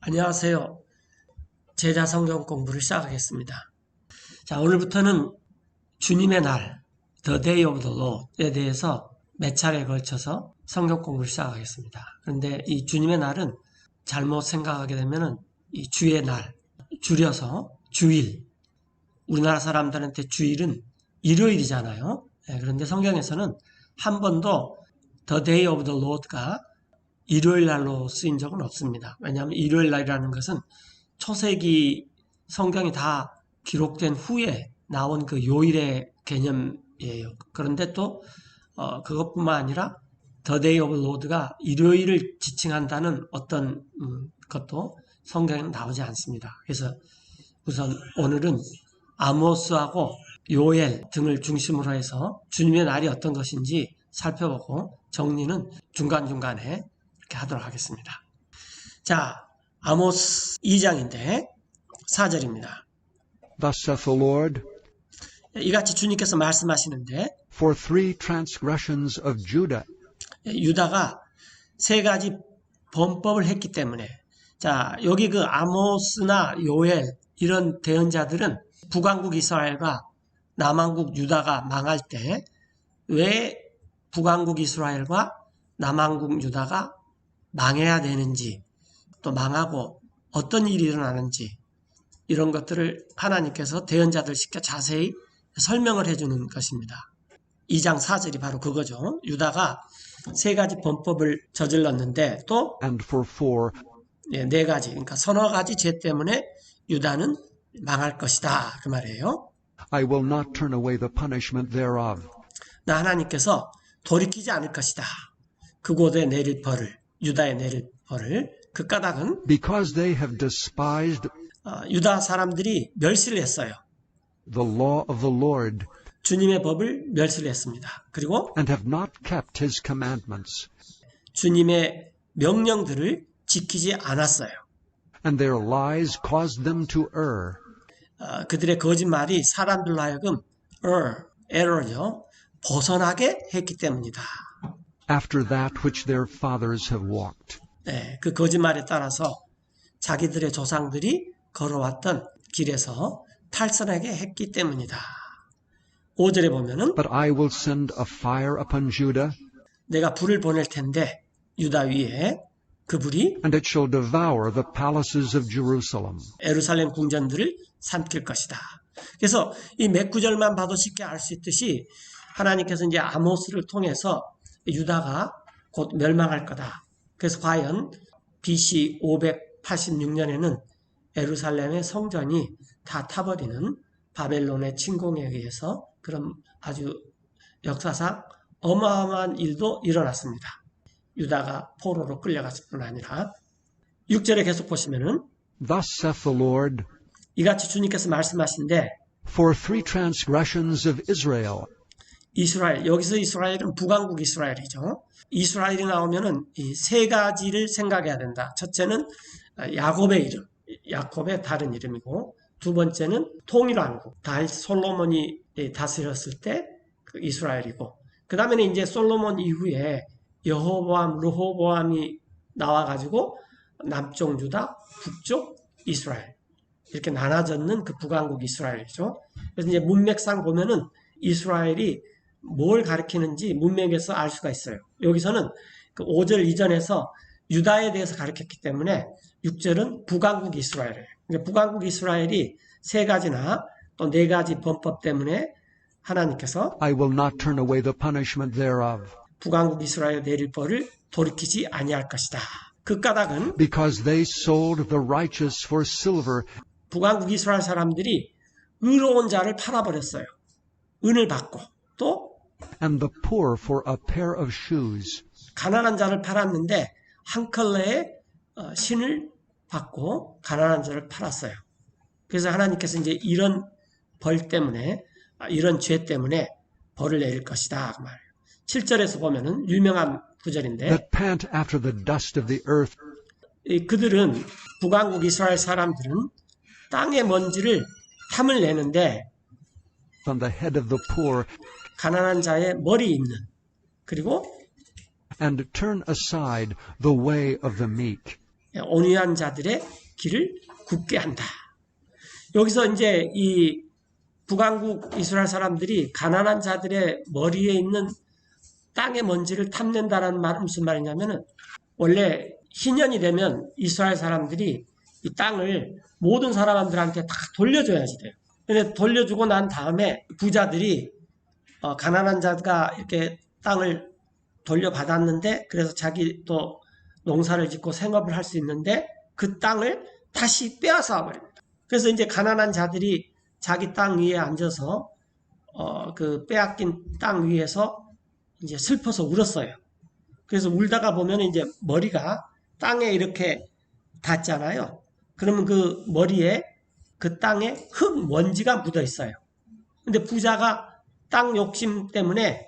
안녕하세요. 제자 성경 공부를 시작하겠습니다. 자, 오늘부터는 주님의 날, The Day of the Lord에 대해서 몇 차례에 걸쳐서 성경 공부를 시작하겠습니다. 그런데 이 주님의 날은 잘못 생각하게 되면은 이 주의 날, 줄여서 주일. 우리나라 사람들한테 주일은 일요일이잖아요. 그런데 성경에서는 한 번도 The Day of the Lord가 일요일 날로 쓰인 적은 없습니다. 왜냐하면 일요일 날이라는 것은 초세기 성경이 다 기록된 후에 나온 그 요일의 개념이에요. 그런데 또 그것뿐만 아니라 The Day of the Lord가 일요일을 지칭한다는 어떤 것도 성경에 나오지 않습니다. 그래서 우선 오늘은 아모스하고 요엘 등을 중심으로 해서 주님의 날이 어떤 것인지 살펴보고 정리는 중간중간에 이렇게 하도록 하겠습니다. 자, 아모스 2장인데 4절입니다. Thus saith the Lord, 이같이 주님께서 말씀하시는데 for 3 transgressions of Judah, 유다가 3가지 범법을 했기 때문에 자, 여기 그 아모스나 요엘 이런 대언자들은 북왕국 이스라엘과 남왕국 유다가 망할 때 왜 북왕국 이스라엘과 남왕국 유다가 망해야 되는지 또 망하고 어떤 일이 일어나는지 이런 것들을 하나님께서 대언자들 시켜 자세히 설명을 해주는 것입니다. 2장 4절이 바로 그거죠. 유다가 3가지 범법을 저질렀는데 또 and for 4 4가지 그러니까 서너 가지 죄 때문에 유다는 망할 것이다 그 말이에요. I will not turn away the punishment thereof. 나 하나님께서 돌이키지 않을 것이다. 그곳에 내릴 벌을 유다에 내릴 벌을 그 까닭은 Because they have despised 유다 사람들이 멸시를 했어요. the law of the Lord 주님의 법을 멸시를 했습니다. 그리고 and have not kept his commandments, 주님의 명령들을 지키지 않았어요. and their lies caused them to err. 그들의 거짓말이 사람들로 하여금 error죠. 벗어나게 했기 때문이다. After that which their fathers have walked. 네, 그 거짓말에 따라서 자기들의 조상들이 걸어왔던 길에서 탈선하게 했기 때문이다. 5절에 보면은 But I will send a fire upon Judah, 내가 불을 보낼 텐데 유다 위에 그 불이 and it shall devour the palaces of Jerusalem. 예루살렘 궁전들을 삼킬 것이다. 그래서 이 몇 구절만 봐도 쉽게 알 수 있듯이 하나님께서 이제 아모스를 통해서 유다가 곧 멸망할 거다. 그래서 과연 BC 586년에는 예루살렘의 성전이 다 타버리는 바벨론의 침공에 의해서 그런 아주 역사상 어마어마한 일도 일어났습니다. 유다가 포로로 끌려갔을 뿐 아니라 6절에 계속 보시면은 Thus saith the Lord, 이같이 주님께서 말씀하신데 for 3 transgressions of Israel, 이스라엘, 여기서 이스라엘은 북왕국 이스라엘이죠. 이스라엘이 나오면은 이 3가지를 생각해야 된다. 첫째는 야곱의 이름, 야곱의 다른 이름이고, 두 번째는 통일왕국, 솔로몬이 다스렸을 때 그 이스라엘이고, 그 다음에는 이제 솔로몬 이후에 여호보암, 르호보암이 나와가지고 남쪽 유다, 북쪽 이스라엘 이렇게 나눠졌는 그 북왕국 이스라엘이죠. 그래서 이제 문맥상 보면은 이스라엘이 뭘 가리키는지 문맥에서 알 수가 있어요. 여기서는 그 5절 이전에서 유다에 대해서 가르쳤기 때문에 6절은 북왕국 이스라엘이에요. 그러니까 북왕국 이스라엘이 3가지나 또 4가지 범법 때문에 하나님께서 I will not turn away the punishment thereof, 북왕국 이스라엘 내릴 벌을 돌이키지 아니할 것이다. 그 까닭은 because they sold the righteous for silver 북왕국 이스라엘 사람들이 의로운 자를 팔아버렸어요. 은을 받고 또 and the poor for a pair of shoes. 가난한 자를 팔았는데 한 컬러의 신을 받고 가난한 자를 팔았어요. 그래서 하나님께서 이제 이런 벌 때문에 이런 죄 때문에 벌을 내릴 것이다 그 말이에요. 7절에서 보면은 유명한 구절인데 That pant after the dust of the earth, 그들은 북왕국 이스라엘 사람들은 땅의 먼지를 탐을 내는데 on the head of the poor, 가난한 자의 머리 있는 그리고 and turn aside the way of the meek. 온유한 자들의 길을 굳게 한다. 여기서 이제 이 북왕국 이스라엘 사람들이 가난한 자들의 머리에 있는 땅의 먼지를 탐낸다라는 말은 무슨 말이냐면은 원래 희년이 되면 이스라엘 사람들이 이 땅을 모든 사람들한테 다 돌려줘야지 돼요. 근데 돌려주고 난 다음에 부자들이 가난한 자가 이렇게 땅을 돌려받았는데 그래서 자기 또 농사를 짓고 생업을 할 수 있는데 그 땅을 다시 빼앗아 버립니다. 그래서 이제 가난한 자들이 자기 땅 위에 앉아서 그 빼앗긴 땅 위에서 이제 슬퍼서 울었어요. 그래서 울다가 보면 이제 머리가 땅에 이렇게 닿잖아요. 그러면 그 머리에 그 땅에 흙 먼지가 묻어 있어요. 근데 부자가 땅 욕심 때문에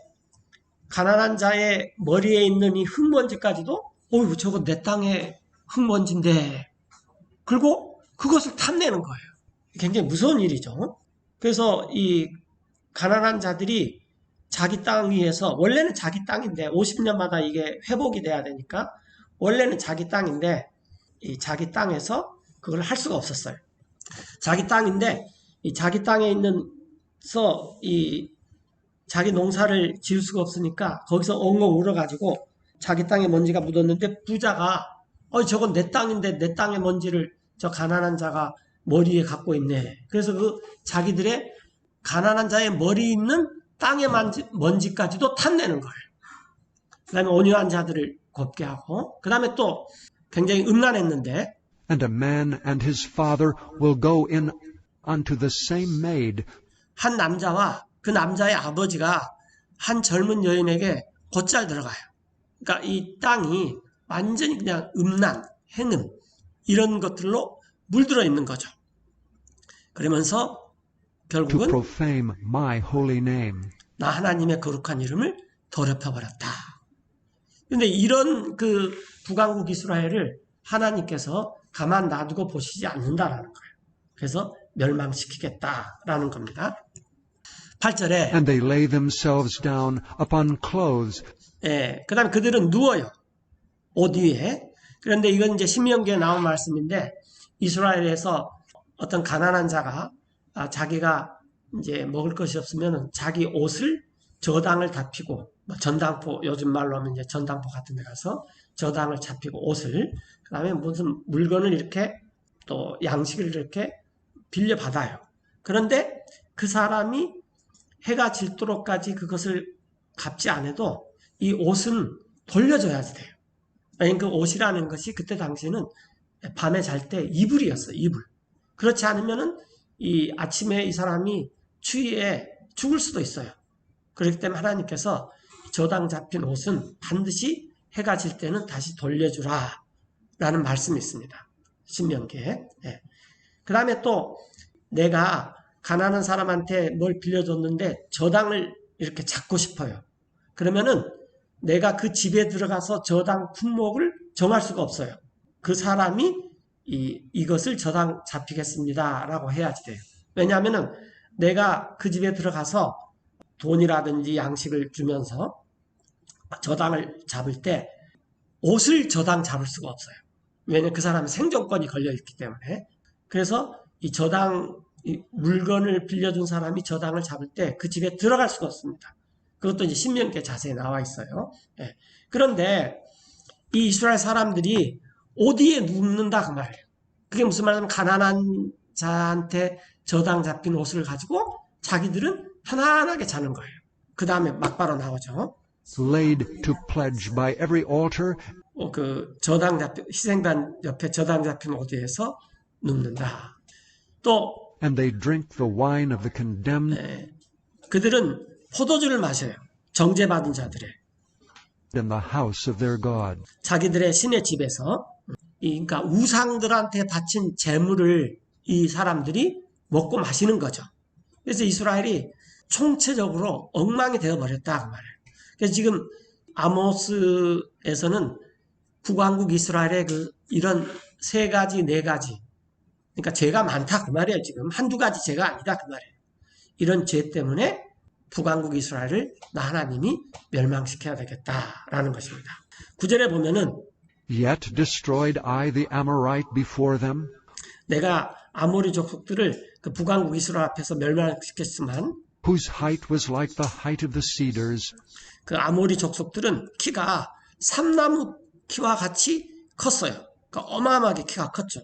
가난한 자의 머리에 있는 이 흙먼지까지도 어휴 저거 내 땅의 흙먼지인데 그리고 그것을 탐내는 거예요. 굉장히 무서운 일이죠. 그래서 이 가난한 자들이 자기 땅 위에서 원래는 자기 땅인데 50년마다 이게 회복이 돼야 되니까 원래는 자기 땅인데 이 자기 땅에서 그걸 할 수가 없었어요. 자기 땅인데 이 자기 땅에 있는서 이 자기 농사를 지을 수가 없으니까 거기서 엉엉 울어가지고 자기 땅에 먼지가 묻었는데 부자가 저건 내 땅인데 내 땅의 먼지를 저 가난한 자가 머리에 갖고 있네. 그래서 그 자기들의 가난한 자의 머리 있는 땅의 먼지까지도 탐내는 거예요. 그 다음에 온유한 자들을 곱게 하고 그 다음에 또 굉장히 음란했는데 And a man and his father will go in unto the same maid. 한 남자와 그 남자의 아버지가 한 젊은 여인에게 곧잘 들어가요. 그러니까 이 땅이 완전히 그냥 음란, 행음 이런 것들로 물들어 있는 거죠. 그러면서 To 결국은 profane my holy name. 나 하나님의 거룩한 이름을 더럽혀버렸다. 그런데 이런 그 북왕국 이스라엘을 하나님께서 가만 놔두고 보시지 않는다라는 거예요. 그래서 멸망시키겠다라는 겁니다. 8절에 And they lay themselves down upon clothes. 그 다음에 그들은 누워요. 옷 위에. 그런데 이건 이제 신명기에 나온 말씀인데 이스라엘에서 어떤 가난한 자가 자기가 이제 먹을 것이 없으면 자기 옷을 저당을 다 피고 전당포 요즘 말로 하면 이제 전당포 같은 데 가서 저당을 잡히고 옷을 그 다음에 무슨 물건을 이렇게 또 양식을 이렇게 빌려받아요. 그런데 그 사람이 해가 질도록까지 그것을 갚지 않아도 이 옷은 돌려줘야지 돼요. 그러니까 그 옷이라는 것이 그때 당시에는 밤에 잘 때 이불이었어요. 이불. 그렇지 않으면은 이 아침에 이 사람이 추위에 죽을 수도 있어요. 그렇기 때문에 하나님께서 저당 잡힌 옷은 반드시 해가 질 때는 다시 돌려주라 라는 말씀이 있습니다. 신명기에. 그 다음에 또 내가 가난한 사람한테 뭘 빌려줬는데 저당을 이렇게 잡고 싶어요. 그러면은 내가 그 집에 들어가서 저당 품목을 정할 수가 없어요. 그 사람이 이것을 저당 잡히겠습니다 라고 해야지 돼요. 왜냐하면은 내가 그 집에 들어가서 돈이라든지 양식을 주면서 저당을 잡을 때 옷을 저당 잡을 수가 없어요. 왜냐하면 그 사람의 생존권이 걸려있기 때문에. 그래서 이 저당 물건을 빌려준 사람이 저당을 잡을 때 그 집에 들어갈 수가 없습니다. 그것도 이제 신명기에 자세히 나와 있어요. 그런데 이 이스라엘 사람들이 옷 위에 눕는다 그 말이에요. 그게 무슨 말이냐면 가난한 자한테 저당 잡힌 옷을 가지고 자기들은 편안하게 자는 거예요. 그 다음에 막바로 나오죠. Laid to pledge by every altar. 그 저당 잡힌 희생단 옆에 저당 잡힌 옷 위에서 눕는다. 또 And they drink the wine of the condemned. 그들은 포도주를 마셔요. 정죄받은 자들의. In the house of their God. 자기들의 신의 집에서 그러니까 우상들한테 바친 재물을 이 사람들이 먹고 마시는 거죠. 그래서 이스라엘이 총체적으로 엉망이 되어버렸다 그 말이에요. 그래서 지금 아모스에서는 북왕국 이스라엘의 이런 세 가지 네 가지 그러니까 죄가 많다 그 말이에요. 지금 한두 가지 죄가 아니다 그 말이에요. 이런 죄 때문에 북왕국 이스라엘을 나 하나님이 멸망시켜야 되겠다라는 것입니다. 9절에 보면은 Yet destroyed I the Amorite before them, 내가 아모리 족속들을 그 북왕국 이스라엘 앞에서 멸망시켰지만 whose height was like the height of the cedars, 그 아모리 족속들은 키가 삼나무 키와 같이 컸어요. 그러니까 어마어마하게 키가 컸죠.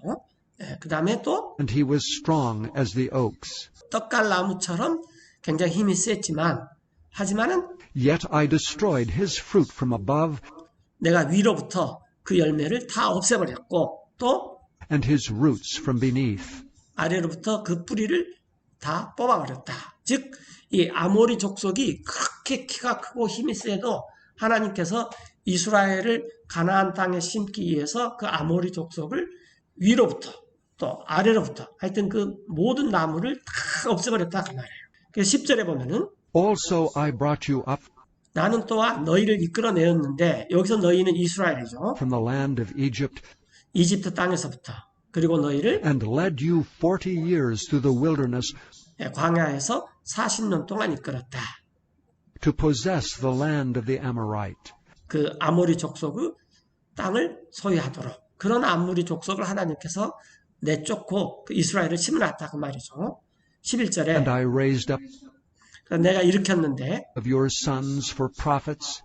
그 다음에 또 and he was strong as the oaks. 떡갈나무처럼 굉장히 힘이 셌지만 하지만은 Yet I destroyed his fruit from above, 내가 위로부터 그 열매를 다 없애버렸고 또 and his roots from beneath. 아래로부터 그 뿌리를 다 뽑아버렸다. 즉, 이 아모리 족속이 그렇게 키가 크고 힘이 세도 하나님께서 이스라엘을 가나안 땅에 심기 위해서 그 아모리 족속을 위로부터 또 아래로부터 하여튼 그 모든 나무를 다 없애버렸다 그 말이에요. 그래서 10절에 보면은 Also I brought you up 나는 또한 너희를 이끌어내었는데 여기서 너희는 이스라엘이죠. from the land of Egypt, 이집트 땅에서부터 그리고 너희를 and led you 40 years through the wilderness 광야에서 40년 동안 이끌었다. to possess the land of the Amorite. 그 아모리 족속의 땅을 소유하도록 그런 아모리 족속을 하나님께서 내쫓고 그 이스라엘을 심어놨다 그 말이죠. 11절에 And I raised up 내가 일으켰는데 of your sons for prophets,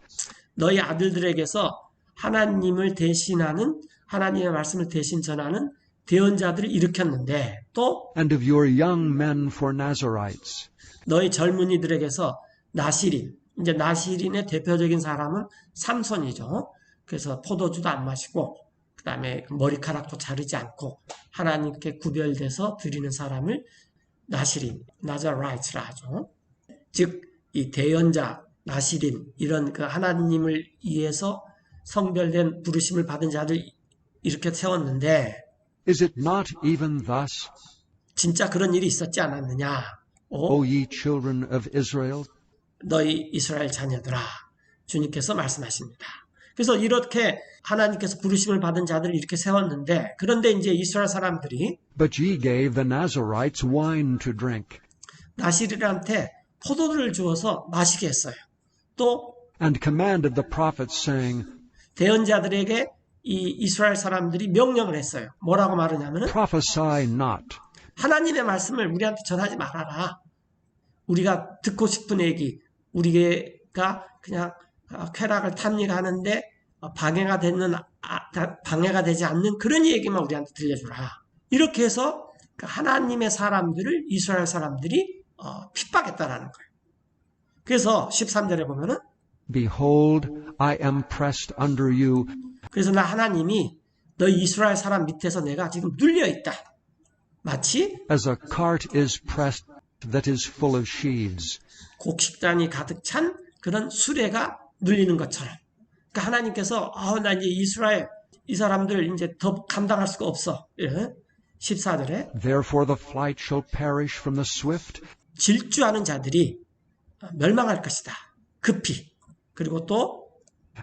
너희 아들들에게서 하나님을 대신하는 하나님의 말씀을 대신 전하는 대언자들을 일으켰는데 또 and of your young men for Nazarites. 너희 젊은이들에게서 나시린 이제 나시린의 대표적인 사람은 삼손이죠. 그래서 포도주도 안 마시고 그 다음에 머리카락도 자르지 않고 하나님께 구별돼서 드리는 사람을 나시린, 나자라이트라 하죠. 즉, 이 대언자, 나시린 이런 그 하나님을 위해서 성별된 부르심을 받은 자들 이렇게 세웠는데 Is it not even thus, 진짜 그런 일이 있었지 않았느냐? O ye children of Israel? 너희 이스라엘 자녀들아 주님께서 말씀하십니다. 그래서 이렇게 하나님께서 부르심을 받은 자들을 이렇게 세웠는데 그런데 이제 이스라엘 사람들이 But ye gave the Nazarites wine to drink, 나시린한테 포도를 주어서 마시게 했어요. 또 and commanded the prophets, saying, 대언자들에게 이 이스라엘 사람들이 명령을 했어요. 뭐라고 말하냐면은 Prophesy not, 하나님의 말씀을 우리한테 전하지 말아라. 우리가 듣고 싶은 얘기, 우리가 그냥 쾌락을 탐닉하는데 방해가 되지 않는 그런 얘기만 우리한테 들려주라. 이렇게 해서 하나님의 사람들을 이스라엘 사람들이 핍박했다라는 거예요. 그래서 13절에 보면은 Behold, I am pressed under you, 그래서 나 하나님이 너희 이스라엘 사람 밑에서 내가 지금 눌려 있다. 마치 as a cart is pressed that is full of sheaves. 곡식단이 가득 찬 그런 수레가 눌리는 것처럼. 그러니까 하나님께서 나 이제 이스라엘 이 사람들 이제 더 감당할 수가 없어. 14절에 Therefore the flight shall perish from the swift, 질주하는 자들이 멸망할 것이다. 급히. 그리고 또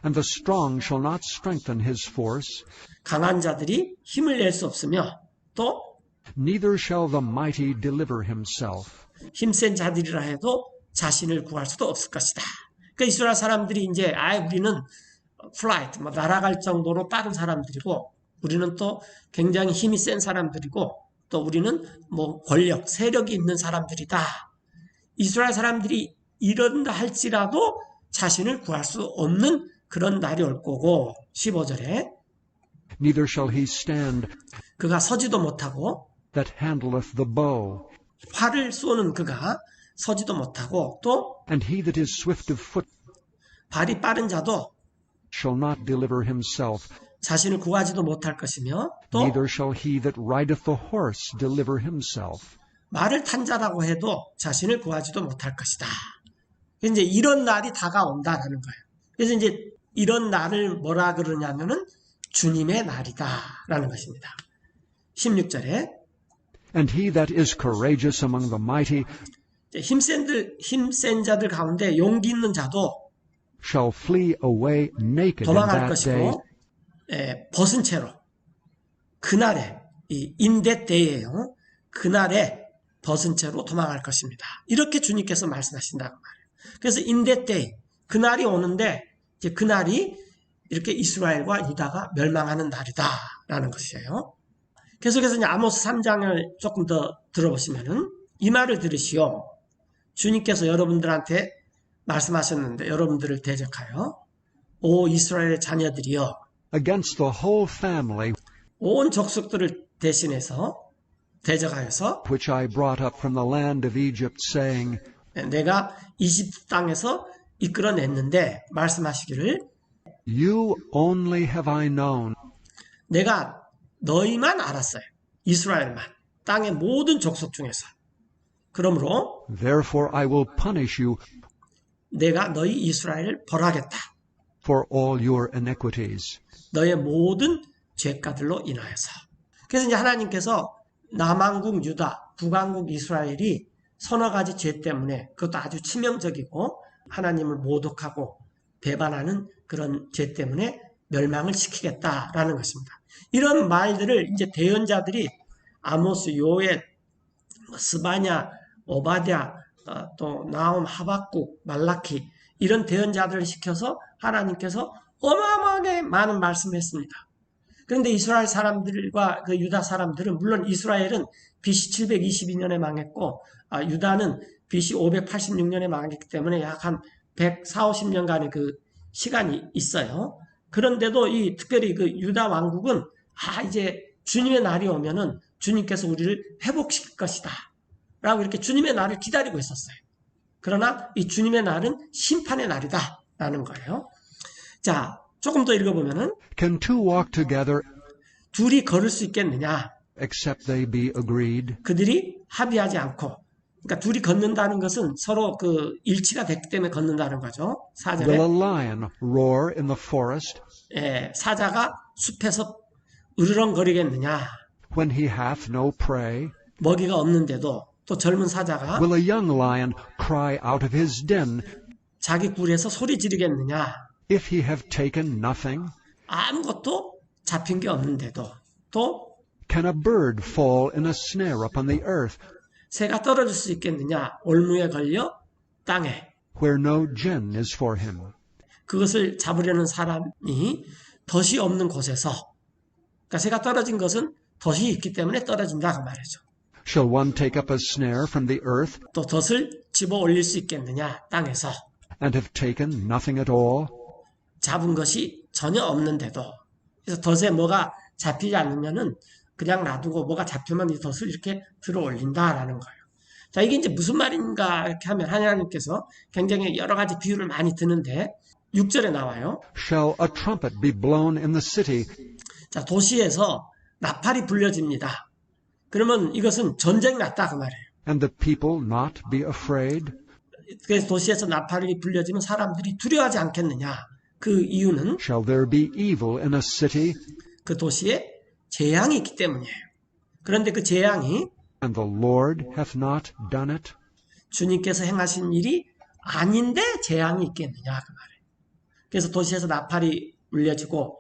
and the strong shall not strengthen his force, 강한 자들이 힘을 낼 수 없으며 또 neither shall the mighty deliver himself. 힘센 자들이라 해도 자신을 구할 수도 없을 것이다. 그러니까 이스라엘 사람들이 이제 우리는 플라이트, 날아갈 정도로 빠른 사람들이고 우리는 또 굉장히 힘이 센 사람들이고 또 우리는 권력, 세력이 있는 사람들이다. 이스라엘 사람들이 이런다 할지라도 자신을 구할 수 없는 그런 날이 올 거고 15절에 Neither shall he stand 그가 서지도 못하고 that handleth the bow, 활을 쏘는 그가 서지도 못하고 또 and he that is swift of foot 발이 빠른 자도 shall not deliver himself, 자신을 구하지도 못할 것이며 또 neither shall he that rideth the horse deliver himself. 말을 탄 자라고 해도 자신을 구하지도 못할 것이다. 이제 이런 날이 다가온다라는 거예요. 그래서 이제 이런 날을 뭐라 그러냐면은 주님의 날이다라는 것입니다. 16절에 And he that is courageous among the mighty 힘센 자들 가운데 용기 있는 자도 shall flee away naked in 도망할 that day, 것이고 벗은 채로 그날에 in that day예요. 그날에 벗은 채로 도망할 것입니다. 이렇게 주님께서 말씀하신다고 말해요. 그래서 in that day 그날이 오는데 이제 그날이 이렇게 이스라엘과 유다가 멸망하는 날이다라는 것이에요. 계속해서 이제 아모스 3장을 조금 더 들어보시면은 이 말을 들으시오. 주님께서 여러분들한테 말씀하셨는데 여러분들을 대적하여 오 이스라엘의 자녀들이여 against the whole family 온 족속들을 대신해서 대적하여서 which I brought up from the land of Egypt, saying, 내가 이집트 땅에서 이끌어냈는데 말씀하시기를 You only have I known, 내가 너희만 알았어요. 이스라엘만. 땅의 모든 족속 중에서. 그러므로 therefore I will punish you 내가 너희 이스라엘을 벌하겠다. for all your iniquities. 너의 모든 죄가들로 인하여서. 그래서 이제 하나님께서 남왕국 유다, 북왕국 이스라엘이 서너 가지 죄 때문에 그것도 아주 치명적이고 하나님을 모독하고 배반하는 그런 죄 때문에 멸망을 시키겠다라는 것입니다. 이런 말들을 이제 대언자들이 아모스, 요엘, 스바냐, 오바댜, 또 나홈, 하박국, 말라키 이런 대언자들을 시켜서 하나님께서 어마어마하게 많은 말씀을 했습니다. 그런데 이스라엘 사람들과 그 유다 사람들은 물론 이스라엘은 BC 722년에 망했고 유다는 BC 586년에 망했기 때문에 약 한 140~50년간의 그 시간이 있어요. 그런데도 특별히 그 유다 왕국은 이제 주님의 날이 오면은 주님께서 우리를 회복시킬 것이다 라고 이렇게 주님의 날을 기다리고 있었어요. 그러나 이 주님의 날은 심판의 날이다 라는 거예요. 자, 조금 더 읽어보면은 Can two walk together 둘이 걸을 수 있겠느냐? except they be agreed? 그들이 합의하지 않고, 그러니까 둘이 걷는다는 것은 서로 그 일치가 됐기 때문에 걷는다는 거죠. Will 4절에 a lion roar in the forest 사자가 숲에서 으르렁거리겠느냐? when he hath no prey? 먹이가 없는데도 또 젊은 사자가 Will a young lion cry out of his den 자기 굴에서 소리 지르겠느냐? if he have taken nothing? 아무것도 잡힌 게 없는데도 또 Can a bird fall in a snare upon the earth 새가 떨어질 수 있겠느냐? 올무에 걸려 땅에 where no gin is for him? 그것을 잡으려는 사람이 덫이 없는 곳에서, 그러니까 새가 떨어진 것은 덫이 있기 때문에 떨어진다 그 말이죠. Shall one take up a snare from the earth 또 덫을 집어 올릴 수 있겠느냐? 땅에서 and have taken nothing at all? 잡은 것이 전혀 없는데도. 그래서 덫에 뭐가 잡히지 않으면은 그냥 놔두고 뭐가 잡히면 이 덫을 이렇게 들어 올린다라는 거예요. 자, 이게 이제 무슨 말인가 이렇게 하면 하나님께서 굉장히 여러 가지 비유를 많이 드는데 6절에 나와요. Shall a trumpet be blown in the city 자, 도시에서 나팔이 불려집니다. 그러면 이것은 전쟁이 났다 그 말이에요. and the people not be afraid? 그래서 도시에서 나팔이 불려지면 사람들이 두려워하지 않겠느냐. 그 이유는 Shall there be evil in a city 그 도시에 재앙이 있기 때문이에요. 그런데 그 재앙이 and the Lord hath not done it? 주님께서 행하신 일이 아닌데 재앙이 있겠느냐 그 말이에요. 그래서 도시에서 나팔이 울려지고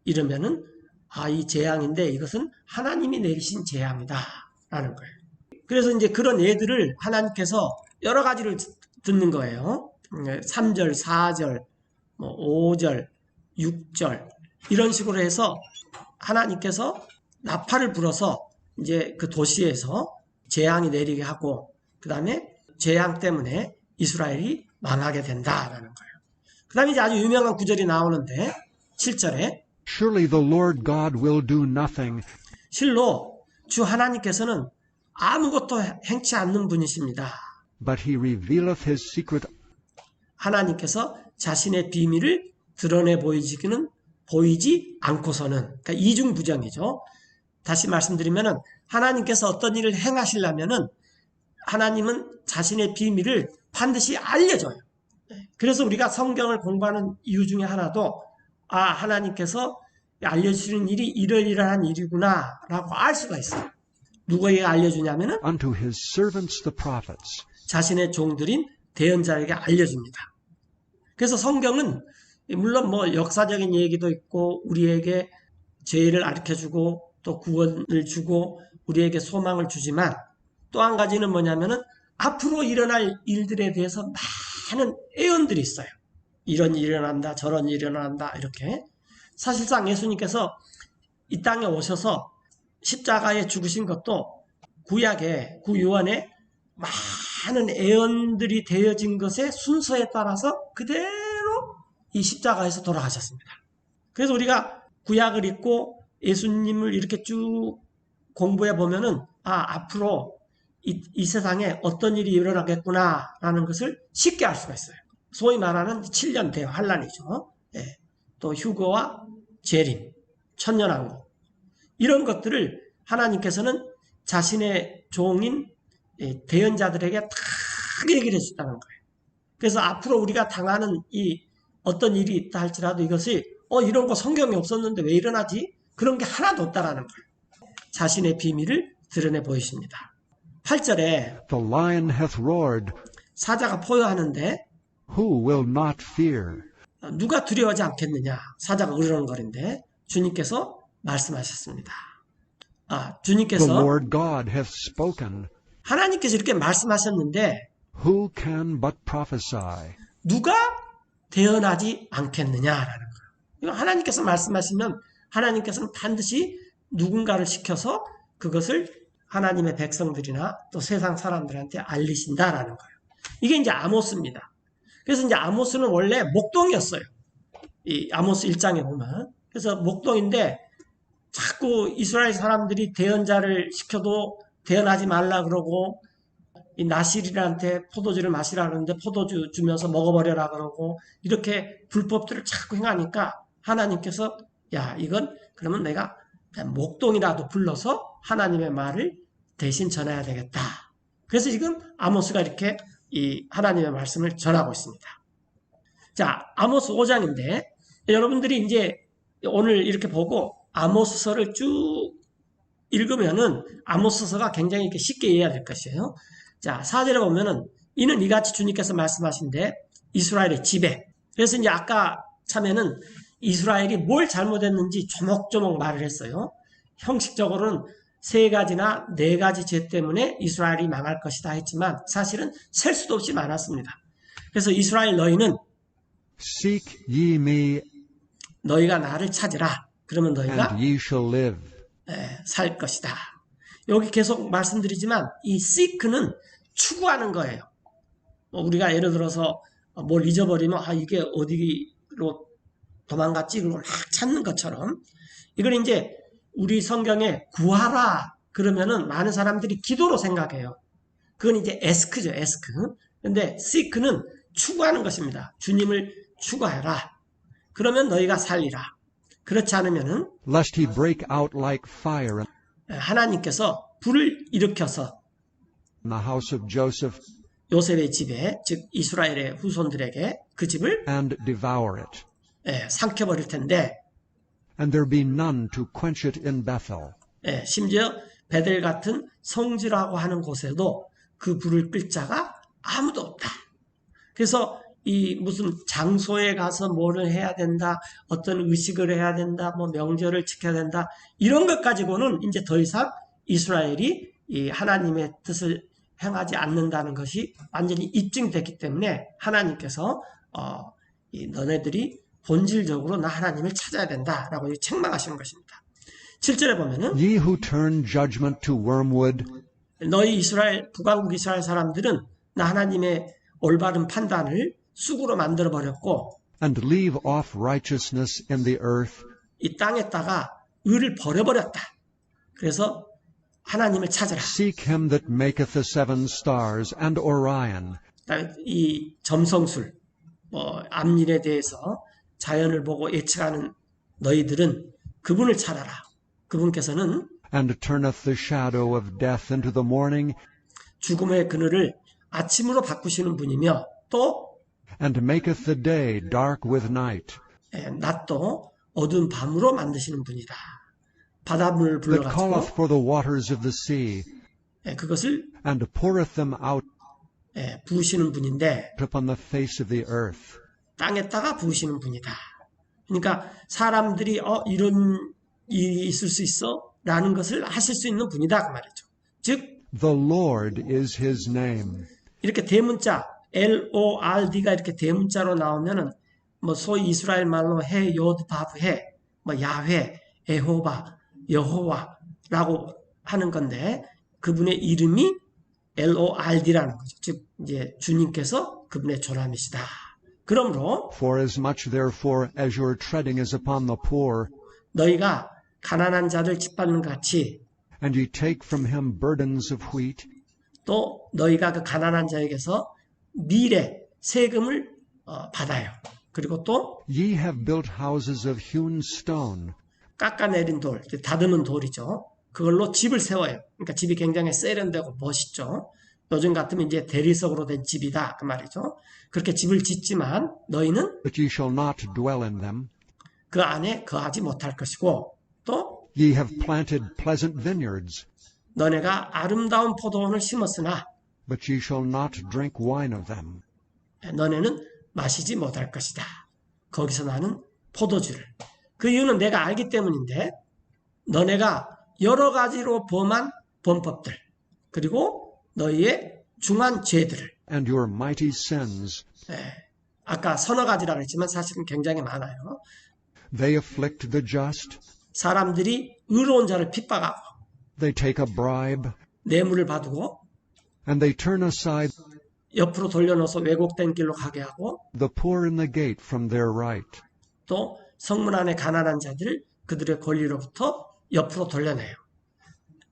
이러면은 이 재앙인데 이것은 하나님이 내리신 재앙이다라는 거예요. 그래서 이제 그런 예들을 하나님께서 여러 가지를 듣는 거예요. 3절, 4절, 5절, 6절 이런 식으로 해서 하나님께서 나팔을 불어서 이제 그 도시에서 재앙이 내리게 하고 그 다음에 재앙 때문에 이스라엘이 망하게 된다라는 거예요. 그 다음에 이제 아주 유명한 구절이 나오는데 7절에 Surely the Lord God will do nothing 실로 주 하나님께서는 아무것도 행치 않는 분이십니다. but he revealeth his secret 하나님께서 자신의 비밀을 드러내 보이지 않고서는, 그러니까 이중부정이죠. 다시 말씀드리면은 하나님께서 어떤 일을 행하시려면은 하나님은 자신의 비밀을 반드시 알려줘요. 그래서 우리가 성경을 공부하는 이유 중에 하나도 하나님께서 알려주시는 일이 이러이러한 일이구나 라고 알 수가 있어요. 누구에게 알려주냐면은 unto his servants the prophets. 자신의 종들인 대언자에게 알려줍니다. 그래서 성경은 물론 역사적인 얘기도 있고 우리에게 죄를 가르쳐주고 또 구원을 주고 우리에게 소망을 주지만 또 한 가지는 뭐냐면은 앞으로 일어날 일들에 대해서 많은 예언들이 있어요. 이런 일이 일어난다, 저런 일이 일어난다, 이렇게. 사실상 예수님께서 이 땅에 오셔서 십자가에 죽으신 것도 구약의, 구유언에 많은 애언들이 되어진 것의 순서에 따라서 그대로 이 십자가에서 돌아가셨습니다. 그래서 우리가 구약을 읽고 예수님을 이렇게 쭉 공부해 보면은, 앞으로 이 세상에 어떤 일이 일어나겠구나라는 것을 쉽게 알 수가 있어요. 소위 말하는 7년 대환란이죠. 또 휴거와 재림, 천년왕국, 이런 것들을 하나님께서는 자신의 종인 대언자들에게 다 얘기를 해줬다는 거예요. 그래서 앞으로 우리가 당하는 이 어떤 일이 있다 할지라도 이것이 이런 거 성경에 없었는데 왜 일어나지? 그런 게 하나도 없다라는 거예요. 자신의 비밀을 드러내 보이십니다. 8절에 The lion hath roared. 사자가 포효하는데 Who will not fear? 누가 두려워하지 않겠느냐. 사자가 으르렁거린데 주님께서 말씀하셨습니다. The 주님께서 Lord God hath spoken. 하나님께서 이렇게 말씀하셨는데 Who can but prophesy? 누가 대언하지 않겠느냐라는 거예요. 이거 하나님께서 말씀하시면 하나님께서는 반드시 누군가를 시켜서 그것을 하나님의 백성들이나 또 세상 사람들한테 알리신다라는 거예요. 이게 이제 아모스입니다. 그래서 이제 아모스는 원래 목동이었어요. 이 아모스 1장에 보면. 그래서 목동인데 자꾸 이스라엘 사람들이 대언자를 시켜도 대언하지 말라 그러고, 이 나실이한테 포도주를 마시라 그러는데 포도주 주면서 먹어버려라 그러고, 이렇게 불법들을 자꾸 행하니까 하나님께서 이건 그러면 내가 목동이라도 불러서 하나님의 말을 대신 전해야 되겠다. 그래서 지금 아모스가 이렇게 이 하나님의 말씀을 전하고 있습니다. 자, 아모스 5장인데 여러분들이 이제 오늘 이렇게 보고 아모스서를 쭉 읽으면은 아모스서가 굉장히 이렇게 쉽게 이해해야 될 것이에요. 자, 4절에 보면은 이는 이같이 주님께서 말씀하신데 이스라엘의 지배. 그래서 이제 아까 참에는 이스라엘이 뭘 잘못했는지 조목조목 말을 했어요. 형식적으로는 3가지나 4가지 죄 때문에 이스라엘이 망할 것이다 했지만 사실은 셀 수도 없이 많았습니다. 그래서 이스라엘 너희는 Seek ye me, 너희가 나를 찾으라. 그러면 너희가 and ye shall live. 살 것이다. 여기 계속 말씀드리지만 이 seek는 추구하는 거예요. 우리가 예를 들어서 뭘 잊어버리면 이게 어디로 도망갔지? 그걸 막 찾는 것처럼 이걸 이제 우리 성경에 구하라 그러면은 많은 사람들이 기도로 생각해요. 그건 이제 ask죠, ask. 근데 seek는 추구하는 것입니다. 주님을 추구하라. 그러면 너희가 살리라. 그렇지 않으면은 Lest he break out like fire 하나님께서 불을 일으켜서 in the house of Joseph, 요셉의 집에, 즉 이스라엘의 후손들에게 그 집을 and devour it. 삼켜버릴 텐데, And there be none to quench it in Bethel. 심지어 베델 같은 성지라고 하는 곳에도 그 불을 끌 자가 아무도 없다. 그래서 이 무슨 장소에 가서 뭐를 해야 된다, 어떤 의식을 해야 된다, 뭐 명절을 지켜야 된다, 이런 것 가지고는 이제 더 이상 이스라엘이 이 하나님의 뜻을 행하지 않는다는 것이 완전히 입증됐기 때문에 하나님께서 너네들이 본질적으로 나 하나님을 찾아야 된다라고 책망하시는 것입니다. 7절에 보면은 Ye who turn judgment to wormwood, 너희 이스라엘 북왕국 이스라엘 사람들은 나 하나님의 올바른 판단을 쑥으로 만들어 버렸고 and leave off righteousness in the earth, 이 땅에다가 의를 버려버렸다. 그래서 하나님을 찾으라. seek him that maketh the 7 stars and Orion, 이 점성술, 암일에 대해서 자연을 보고 예측하는 너희들은 그분을 찾아라. 그분께서는 and turneth the shadow of death into the morning, 죽음의 그늘을 아침으로 바꾸시는 분이며 또 and maketh the day dark with night, 낮도 어두운 밤으로 만드시는 분이다. 바닷물을 that calleth 불러가지고 for the waters of the sea, 그것을 and poureth them out 부으시는 분인데 upon the face of the earth. 땅에다가 부으시는 분이다. 그러니까 사람들이 이런 일이 있을 수 있어? 라는 것을 하실 수 있는 분이다 그 말이죠. 즉 The Lord is his name. 이렇게 대문자 LORD가 이렇게 대문자로 나오면은 뭐 소위 이스라엘 말로 해, 요드, 바브, 해, 뭐 야훼, 에호바, 여호와라고 하는 건데 그분의 이름이 LORD라는 거죠. 즉 이제 주님께서 그분의 조람이시다. 그러므로 For as much therefore as your treading is upon the poor, 너희가 가난한 자를 짓밟는 것 같이 and ye take from him burdens of wheat, 또 너희가 그 가난한 자에게서 밀의 세금을 받아요. 그리고 또 ye have built houses of hewn stone, 깎아내린 돌, 다듬은 돌이죠. 그걸로 집을 세워요. 그러니까 집이 굉장히 세련되고 멋있죠. 요즘 같으면 이제 대리석으로 된 집이다 그 말이죠. 그렇게 집을 짓지만 너희는 but ye shall not dwell in them. 그 안에 거하지 못할 것이고 또 Ye have planted pleasant vineyards, 너네가 아름다운 포도원을 심었으나 but ye shall not drink wine of them. 너네는 마시지 못할 것이다. 거기서 나는 포도주를. 그 이유는 내가 알기 때문인데 너네가 여러 가지로 범한 범법들 그리고 너희의 중한 죄들을 And your mighty sins, 아까 서너 가지라고 했지만 사실은 굉장히 많아요. they afflict the just, 사람들이 의로운 자를 핍박하고 they take a bribe, 뇌물을 받고 and they turn aside 옆으로 돌려놓아서 왜곡된 길로 가게 하고 the poor in the gate from their right. 또 성문 안에 가난한 자들을 그들의 권리로부터 옆으로 돌려내요.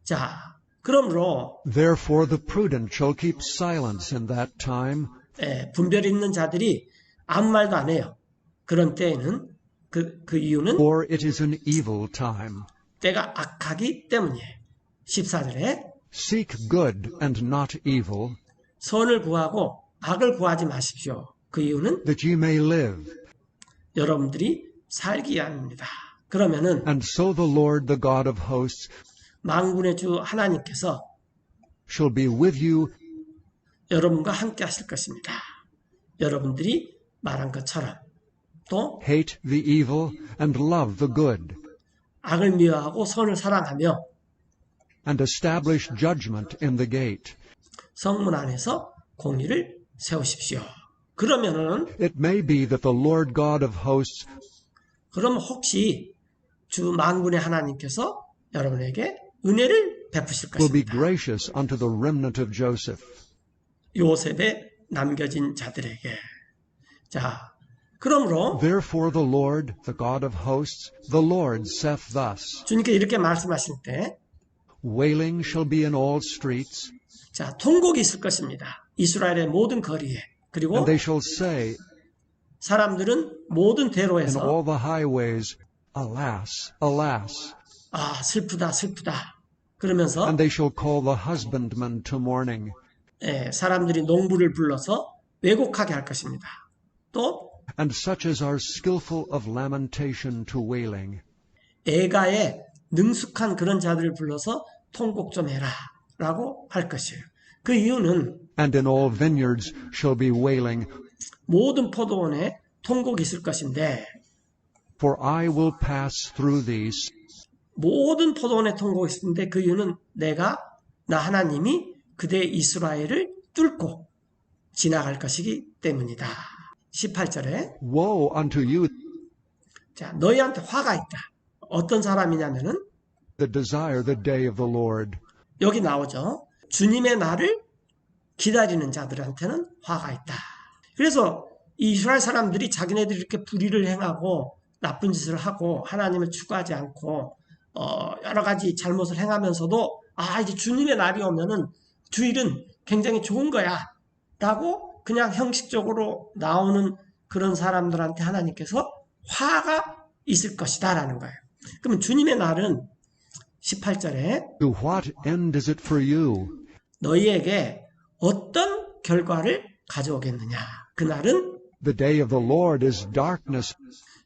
자, 그러므로 Therefore the prudent shall keep silence in that time, 분별 있는 자들이 아무 말도 안 해요. 그런 때에는 그 이유는 for it is an evil time. 때가 악하기 때문이에요. 14절에 Seek good and not evil, 선을 구하고 악을 구하지 마십시오. 그 이유는 that ye may live. 여러분들이 살기 위함입니다. 그러면은 And so the Lord, the God of hosts, 만군의 주 하나님께서 shall be with you, 여러분과 함께 하실 것입니다. 여러분들이 말한 것처럼 또 hate the evil and love the good, 악을 미워하고 선을 사랑하며 and establish judgment in the gate. 성문 안에서 공의를 세우십시오. 그러면은 It may be that the Lord God of hosts 그럼 혹시 주 만군의 하나님께서 여러분에게 은혜를 베푸실 will be 것입니다. gracious unto the remnant of Joseph. 요셉의 남겨진 자들에게. 자, 그러므로 Therefore the Lord, the God of hosts, the Lord saith thus, 주님께 이렇게 말씀하실 때 Wailing shall be in all streets, 자, 통곡이 있을 것입니다. 이스라엘의 모든 거리에. 그리고 and they shall say 사람들은 모든 in 대로에서 all the highways, Alas, alas. 아, 슬프다, 슬프다. 그러면서 And they shall call the husbandman to mourning, 사람들이 농부를 불러서 왜곡하게 할 것입니다. 또 and such as are skillful of lamentation to wailing. 애가에 능숙한 그런 자들을 불러서 통곡 좀 해라 라고 할 것이에요. 그 이유는 And in all vineyards shall be wailing, 모든 포도원에 통곡이 있을 것인데 for I will pass through these, 모든 포도원에 통곡이 있는데 그 이유는 나 하나님이 그대 이스라엘을 뚫고 지나갈 것이기 때문이다. 18절에 Woe unto you 자, 너희한테 화가 있다. 어떤 사람이냐면은 that desire the day of the Lord. 여기 나오죠. 주님의 날을 기다리는 자들한테는 화가 있다. 그래서 이스라엘 사람들이 자기네들이 이렇게 불의를 행하고 나쁜 짓을 하고 하나님을 추구하지 않고 여러 가지 잘못을 행하면서도 이제 주님의 날이 오면은 주일은 굉장히 좋은 거야 라고 그냥 형식적으로 나오는 그런 사람들한테 하나님께서 화가 있을 것이다 라는 거예요. 그러면 주님의 날은 18절에 To what end is it for you? 너희에게 어떤 결과를 가져오겠느냐. 그 날은 The day of the Lord is darkness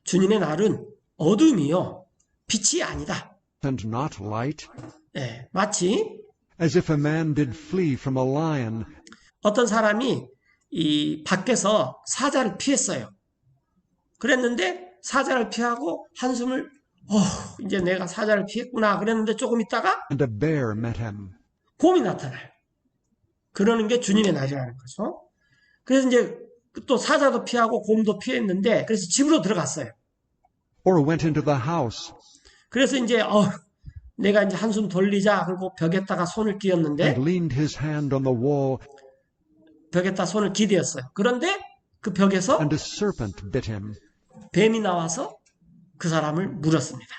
주님의 날은 어둠이요 빛이 아니다. and not light, 마치 as if a man did flee from a lion 어떤 사람이 이 밖에서 사자를 피했어요. 그랬는데 사자를 피하고 한숨을 이제 내가 사자를 피했구나 그랬는데 조금 있다가 and a bear met him. 곰이 나타나요. 그러는 게 주님의 날이라는 거죠. 그래서 이제 또 사자도 피하고 곰도 피했는데 그래서 집으로 들어갔어요. or went into the house 그래서 이제 내가 이제 한숨 돌리자 그리고 벽에다가 손을 and 끼웠는데 leaned his hand on the wall, 벽에다 손을 기대었어요. 그런데 그 벽에서 and a serpent bit him. 뱀이 나와서 그 사람을 물었습니다.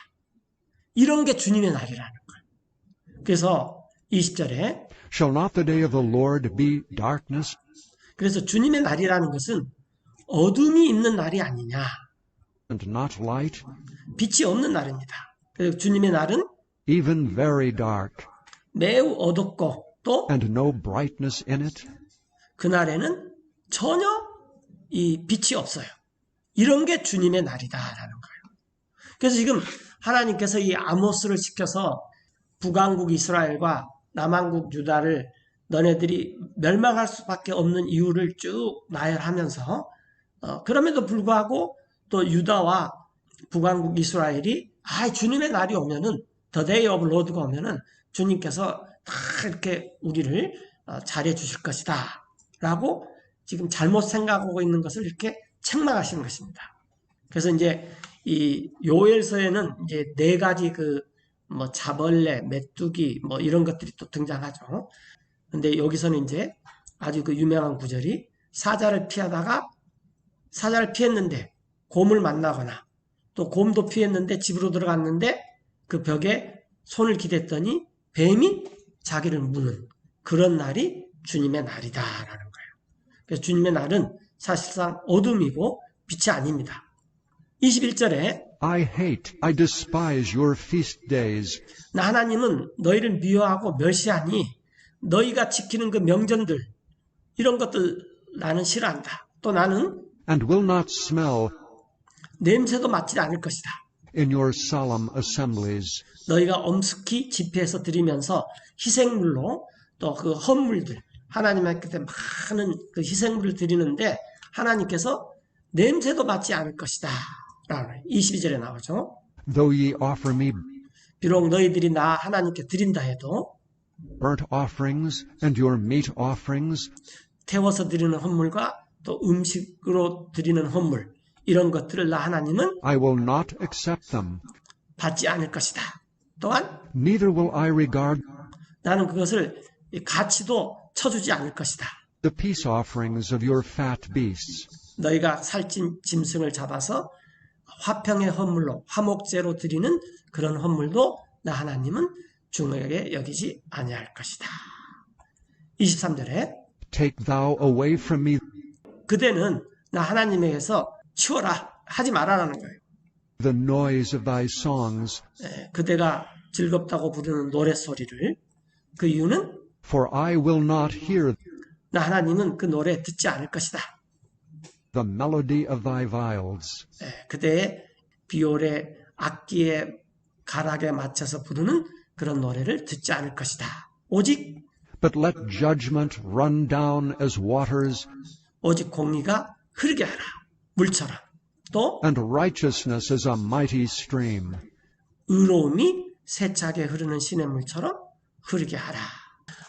이런 게 주님의 날이라는 거예요. 그래서 20절에 Shall not the day of the Lord be darkness, 그래서 주님의 날이라는 것은 어둠이 있는 날이 아니냐. and not light? 빛이 없는 날입니다. 그래서 주님의 날은 Even very dark, 매우 어둡고 또 and no brightness in it? 그날에는 전혀 이 빛이 없어요. 이런 게 주님의 날이다라는 거예요. 그래서 지금 하나님께서 이 아모스를 시켜서 북왕국 이스라엘과 남왕국 유다를 너네들이 멸망할 수밖에 없는 이유를 쭉 나열하면서 그럼에도 불구하고 또 유다와 북왕국 이스라엘이 주님의 날이 오면은 The Day of Lord가 오면은 주님께서 다 이렇게 우리를 잘해 주실 것이다 라고 지금 잘못 생각하고 있는 것을 이렇게 책망하시는 것입니다. 그래서 이제 이 요엘서에는 이제 4가지 뭐 자벌레, 메뚜기 뭐 이런 것들이 또 등장하죠. 근데 여기서는 이제 아주 그 유명한 구절이 사자를 피했는데 곰을 만나거나 또 곰도 피했는데 집으로 들어갔는데 그 벽에 손을 기댔더니 뱀이 자기를 무는 그런 날이 주님의 날이다라는 거예요. 그래서 주님의 날은 사실상 어둠이고 빛이 아닙니다. 21절에 I despise your feast days, 나 하나님은 너희를 미워하고 멸시하니 너희가 지키는 그 명절들 이런 것들 나는 싫어한다. 또 나는 and will not smell 냄새도 맡지 않을 것이다. in your solemn assemblies. 너희가 엄숙히 집회에서 드리면서 희생물로 또 그 헌물들 하나님께 많은 그 희생물을 드리는데 하나님께서 냄새도 맡지 않을 것이다. 라고 22절에 나오죠. Though ye offer me 비록 너희들이 나 하나님께 드린다 해도 burnt offerings and your meat offerings, 태워서 드리는 헌물과 또 음식으로 드리는 헌물 이런 것들을 나 하나님은 I will not accept them. 받지 않을 것이다. 또한 Neither will I regard 나는 그것을 가치도 쳐주지 않을 것이다. the peace offerings of your fat beasts. 너희가 살찐 짐승을 잡아서 화평의 헌물로 화목제로 드리는 그런 헌물도 나 하나님은 중요하게 여기지 아니할 것이다. 23절에 Take thou away from me 그대는 나 하나님에게서 치워라 하지 말아라는 거예요. the noise of thy songs, 그대가 즐겁다고 부르는 노랫소리를 그 이유는 for I will not hear 나 하나님은 그 노래 듣지 않을 것이다. the melody of thy viols. 그대의 비올의 악기의 가락에 맞춰서 부르는 그런 노래를 듣지 않을 것이다. 오직 But let judgment run down as waters, 오직 공의가 흐르게 하라. 물처럼. 또 and righteousness as a mighty stream. 의로움이 세차게 흐르는 시냇물처럼 흐르게 하라.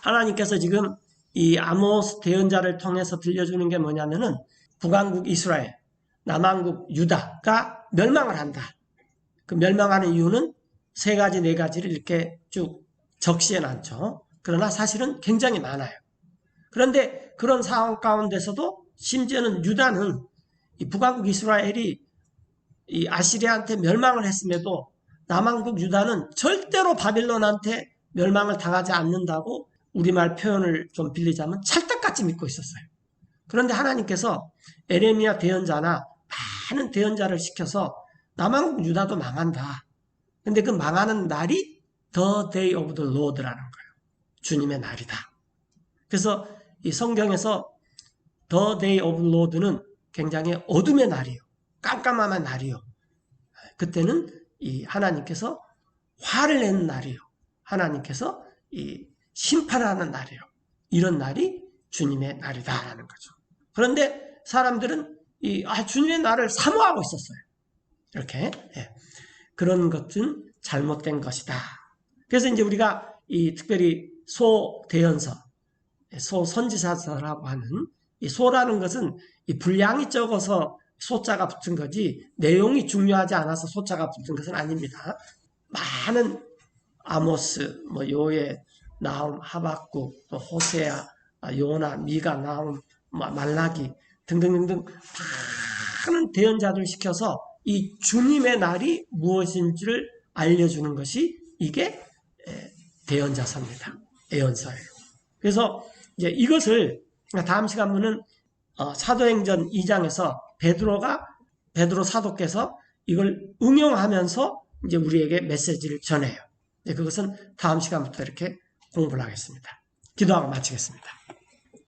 하나님께서 지금 이 아모스 대언자를 통해서 들려주는 게 뭐냐면은 북왕국 이스라엘, 남왕국 유다가 멸망을 한다. 그 멸망하는 이유는 3가지, 4가지를 이렇게 쭉 적시해 놨죠. 그러나 사실은 굉장히 많아요. 그런데 그런 상황 가운데서도 심지어는 유다는 이 북왕국 이스라엘이 이 아시리아한테 멸망을 했음에도 남왕국 유다는 절대로 바빌론한테 멸망을 당하지 않는다고 우리말 표현을 좀 빌리자면 찰떡같이 믿고 있었어요. 그런데 하나님께서 에레미야 대언자나 많은 대언자를 시켜서 남왕국 유다도 망한다. 근데 그 망하는 날이 The Day of the Lord라는 거예요. 주님의 날이다. 그래서 이 성경에서 The Day of the Lord는 굉장히 어둠의 날이에요. 깜깜한 날이요. 그때는 이 하나님께서 화를 내는 날이요. 하나님께서 이 심판하는 날이요. 이런 날이 주님의 날이다라는 거죠. 그런데 사람들은 주님의 날을 사모하고 있었어요. 이렇게 그런 것은 잘못된 것이다. 그래서 이제 우리가 이 특별히 소대언서, 소선지자서라고 하는 이 소라는 것은 이 분량이 적어서 소자가 붙은 거지 내용이 중요하지 않아서 소자가 붙은 것은 아닙니다. 많은 아모스, 요엘, 나훔, 하박국, 또 호세아, 요나, 미가, 나훔, 말라기 등등등등 많은 대언자들 시켜서 이 주님의 날이 무엇인지를 알려주는 것이 이게 대언자서입니다. 예언서예요. 그래서 이제 이것을 다음 시간 보는 사도행전 2장에서 베드로 사도께서 이걸 응용하면서 이제 우리에게 메시지를 전해요. 그것은 다음 시간부터 이렇게 공부를 하겠습니다. 기도하고 마치겠습니다.